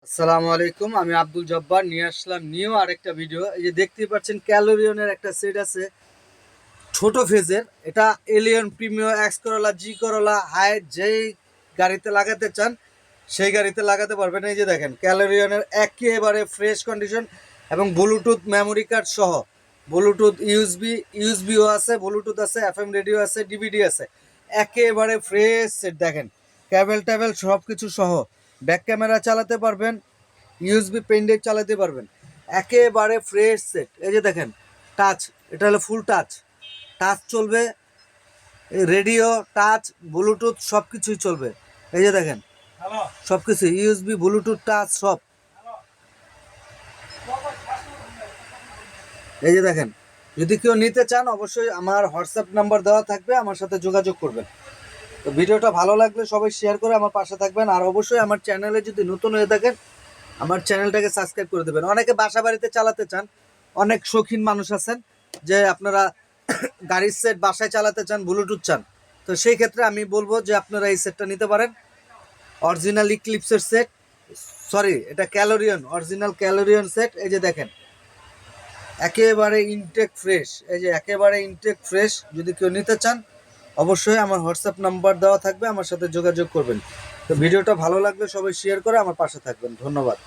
আসসালামু আলাইকুম। আমি আব্দুল জব্বার নিয়ে আসলাম নিউ আরেকটা ভিডিও। এই যে দেখতেই পাচ্ছেন ক্যালোরিয়নের একটা সেট আছে ছোট ফেজের। এটা এলিয়ন প্রিমিয়ার এক্স করোলা জি করোলা হাই যেই গাড়িতে লাগাতে চান সেই গাড়িতে লাগাতে পারবেন। এই যে দেখেন ক্যালোরিয়নের একেবারে ফ্রেশ কন্ডিশন এবং ব্লুটুথ মেমোরি কার্ড সহ, ব্লুটুথ ইউএসবিও আছে, ব্লুটুথ আছে, এফএম রেডিও আছে, ডিভিডি আছে। একেবারে ফ্রেশ সেট দেখেন, ক্যাবেল ট্যাবেল সব কিছু সহ। ব্যাক ক্যামেরা চালাতে পারবেন, ইউএসবি পেন ড্রাইভ চালাতে পারবেন। একেবারে ফ্রেশ সেট। এই যে দেখেন টাচ, এটা হলো ফুল টাচ, টাচ চলবে, রেডিও টাচ ব্লুটুথ সব কিছুই চলবে। এই যে দেখেন সব কিছু ইউএসবি ব্লুটুথ টাচ সব। এই যে দেখেন, যদি কেউ নিতে চান অবশ্যই আমার হোয়াটসঅ্যাপ নাম্বার দেওয়া থাকবে, আমার সাথে যোগাযোগ করবেন। তো ভিডিওটা ভালো লাগলে সবাই শেয়ার করে আমার পাশে থাকবেন। আর অবশ্যই আমার চ্যানেলে যদি নতুন হয়ে থাকেন আমার চ্যানেলটাকে সাবস্ক্রাইব করে দেবেন। অনেকে বাসা বাড়িতে চালাতে চান, অনেক শৌখিন মানুষ আছেন যে আপনারা গাড়ির সেট বাসায় চালাতে চান, ব্লুটুথ চান। তো সেই ক্ষেত্রে আমি বলবো যে আপনারা এই সেটটা নিতে পারেন। অরিজিনাল ইক্লিপসের সেট, সরি এটা ক্যালোরিয়ন, অরিজিনাল ক্যালোরিয়ন সেট। এই যে দেখেন একেবারে ইনটেক ফ্রেশ, এই যে একেবারে ইনটেক ফ্রেশ। যদি কেউ নিতে চান অবশ্যই আমার হোয়াটসঅ্যাপ নাম্বার দেওয়া থাকবে, আমার সাথে যোগাযোগ করবেন। তো ভিডিওটা ভালো লাগলে সবাই শেয়ার করে আমার পাশে থাকবেন। ধন্যবাদ।